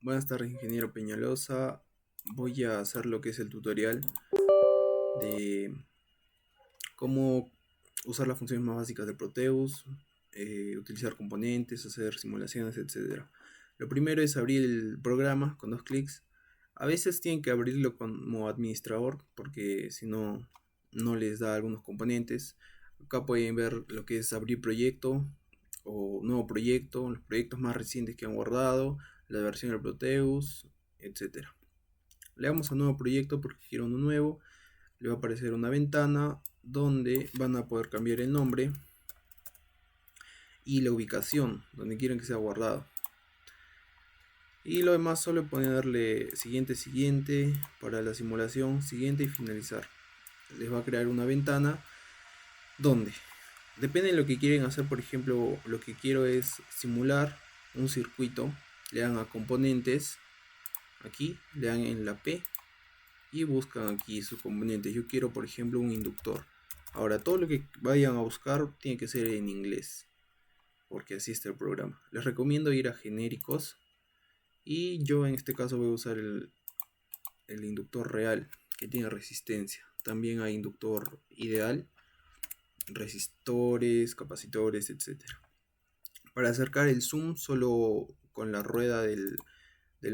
Buenas tardes, ingeniero Peñalosa. Voy a hacer lo que es el tutorial de cómo usar las funciones más básicas de Proteus, utilizar componentes, hacer simulaciones, etcétera. Lo primero es abrir el programa con dos clics. A veces tienen que abrirlo como administrador porque si no, no les da algunos componentes. Acá pueden ver lo que es abrir proyecto o nuevo proyecto, los proyectos más recientes que han guardado, la versión del Proteus, etcétera. Le damos a nuevo proyecto porque quiero uno nuevo. Le va a aparecer una ventana donde van a poder cambiar el nombre y la ubicación donde quieren que sea guardado. Y lo demás solo ponerle siguiente, siguiente para la simulación, siguiente y finalizar. Les va a crear una ventana donde, depende de lo que quieren hacer. Por ejemplo, lo que quiero es simular un circuito. Le dan a componentes, aquí le dan en la P y buscan aquí sus componentes. Yo quiero, por ejemplo, un inductor. Ahora, todo lo que vayan a buscar tiene que ser en inglés, porque así está el programa. Les recomiendo ir a genéricos y yo en este caso voy a usar el inductor real, que tiene resistencia. También hay inductor ideal, resistores, capacitores, etcétera. Para acercar el zoom, solo con la rueda del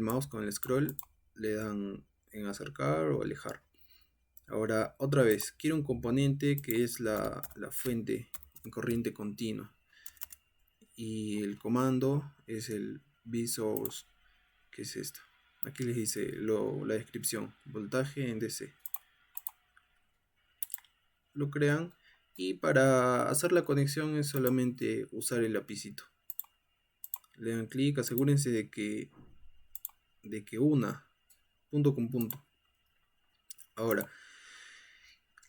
mouse, con el scroll, le dan en acercar o alejar. Ahora, otra vez, quiero un componente que es la fuente en corriente continua. Y el comando es el vSource, que es esto. Aquí les dice la descripción, voltaje en DC. Lo crean y para hacer la conexión es solamente usar el lapicito. Le dan clic, asegúrense de que una punto con punto. Ahora,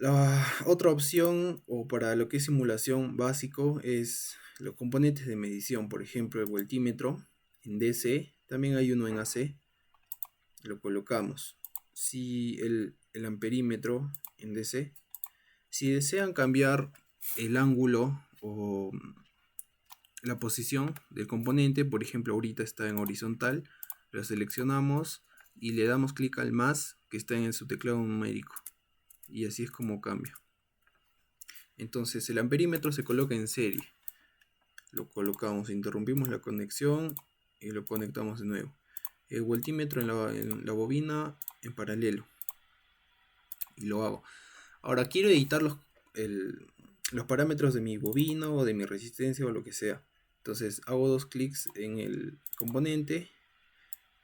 la otra opción o para lo que es simulación básico es los componentes de medición, por ejemplo el voltímetro en DC, también hay uno en AC, lo colocamos. Si el amperímetro en DC, si desean cambiar el ángulo o la posición del componente, por ejemplo ahorita está en horizontal, lo seleccionamos y le damos clic al más que está en su teclado numérico y así es como cambia. Entonces el amperímetro se coloca en serie. Lo colocamos, interrumpimos la conexión y lo conectamos de nuevo. El voltímetro en la bobina en paralelo. Y lo hago. Ahora quiero editar los parámetros de mi bobina o de mi resistencia o lo que sea. Entonces hago dos clics en el componente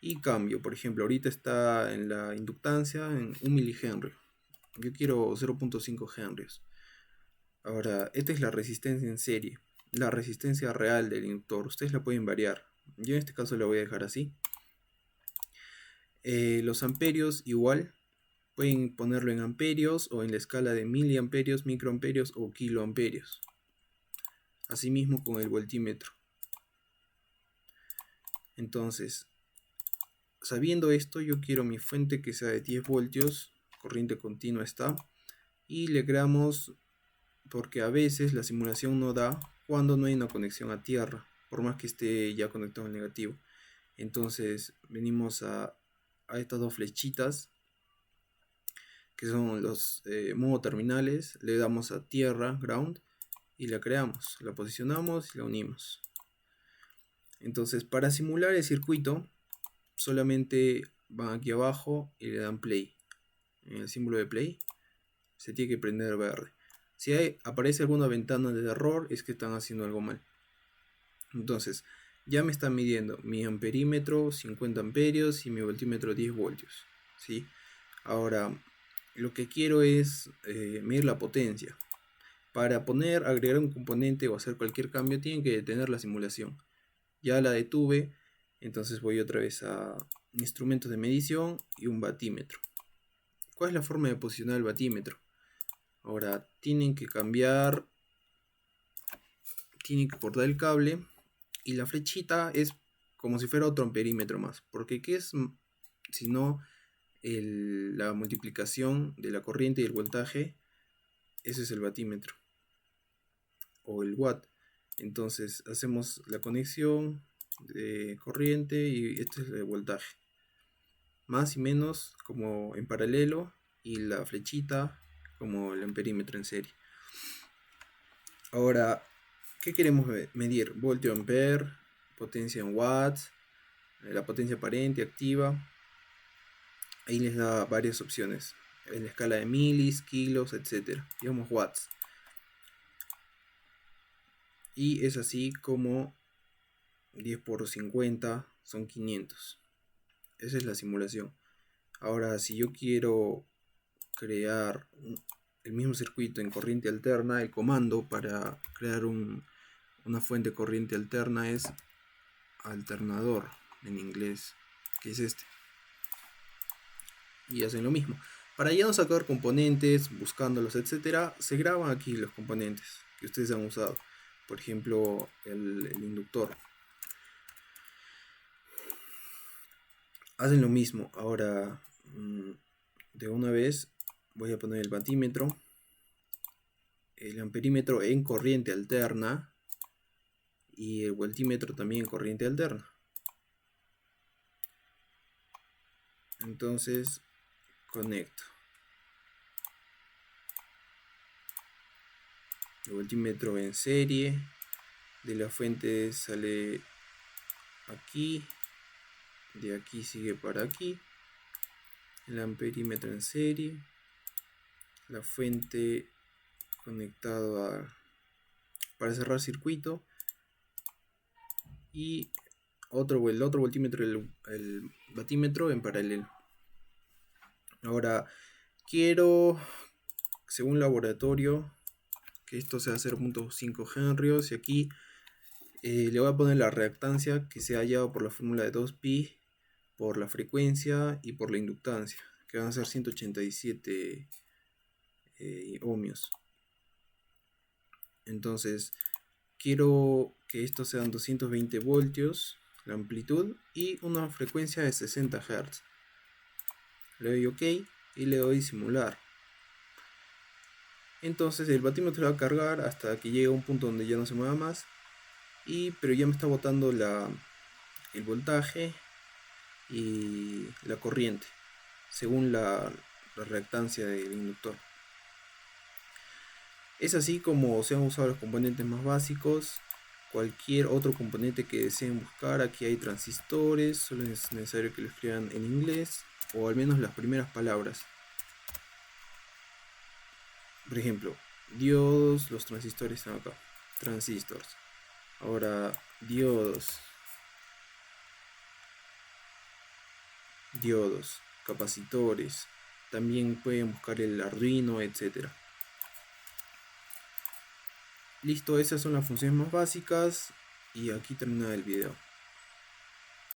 y cambio. Por ejemplo, ahorita está en la inductancia en 1 milihenry. Yo quiero 0.5 henrios. Ahora, esta es la resistencia en serie, la resistencia real del inductor. Ustedes la pueden variar. Yo en este caso la voy a dejar así. Los amperios igual, pueden ponerlo en amperios o en la escala de miliamperios, microamperios o kiloamperios. Asimismo con el voltímetro. Entonces, sabiendo esto, yo quiero mi fuente que sea de 10 voltios, corriente continua está, y le creamos, porque a veces la simulación no da cuando no hay una conexión a tierra, por más que esté ya conectado al negativo. Entonces venimos a estas dos flechitas que son los modo terminales, le damos a tierra, ground, y la creamos, la posicionamos y la unimos. Entonces para simular el circuito solamente van aquí abajo y le dan play. En el símbolo de play se tiene que prender verde. Si aparece alguna ventana de error es que están haciendo algo mal. Entonces ya me está midiendo mi amperímetro 50 amperios y mi voltímetro 10 voltios, ¿sí? Ahora lo que quiero es medir la potencia. Para agregar un componente o hacer cualquier cambio tienen que detener la simulación. Ya la detuve, entonces voy otra vez a instrumentos de medición y un batímetro. ¿Cuál es la forma de posicionar el batímetro? Ahora tienen que cortar el cable y la flechita es como si fuera otro amperímetro más, porque ¿qué es si no la multiplicación de la corriente y el voltaje? Ese es el batímetro o el watt. Entonces hacemos la conexión, de corriente y este es el voltaje. Más y menos como en paralelo y la flechita como el amperímetro en serie. Ahora, ¿qué queremos medir? Voltio ampere, potencia en watts, la potencia aparente, activa. Ahí les da varias opciones en la escala de milis, kilos, etc. Digamos watts. Y es así como 10 por 50 son 500. Esa es la simulación. Ahora, si yo quiero crear el mismo circuito en corriente alterna, el comando para crear una fuente de corriente alterna es alternador en inglés, que es este. Y hacen lo mismo. Para ya no sacar componentes, buscándolos, etcétera, se graban aquí los componentes que ustedes han usado. Por ejemplo, el inductor. Hacen lo mismo. Ahora, de una vez, voy a poner el batímetro, el amperímetro en corriente alterna y el voltímetro también en corriente alterna. Entonces, conecto. El voltímetro en serie, de la fuente sale aquí, de aquí sigue para aquí, el amperímetro en serie, la fuente conectado para cerrar circuito y el otro voltímetro, el batímetro en paralelo. Ahora quiero, según laboratorio, que esto sea 0.5 henrios y aquí le voy a poner la reactancia que se ha hallado por la fórmula de 2pi, por la frecuencia y por la inductancia, que van a ser 187 ohmios. Entonces quiero que esto sean 220 voltios la amplitud y una frecuencia de 60 Hz. Le doy OK y le doy simular. Entonces el batímetro va a cargar hasta que llegue a un punto donde ya no se mueva más, pero ya me está botando el voltaje y la corriente según la reactancia del inductor. Es así como se han usado los componentes más básicos. Cualquier otro componente que deseen buscar, aquí hay transistores, solo es necesario que lo escriban en inglés o al menos las primeras palabras. Por ejemplo, diodos, los transistores están acá, transistors. Ahora, diodos, capacitores, también pueden buscar el Arduino, etc. Listo, esas son las funciones más básicas y aquí termina el video.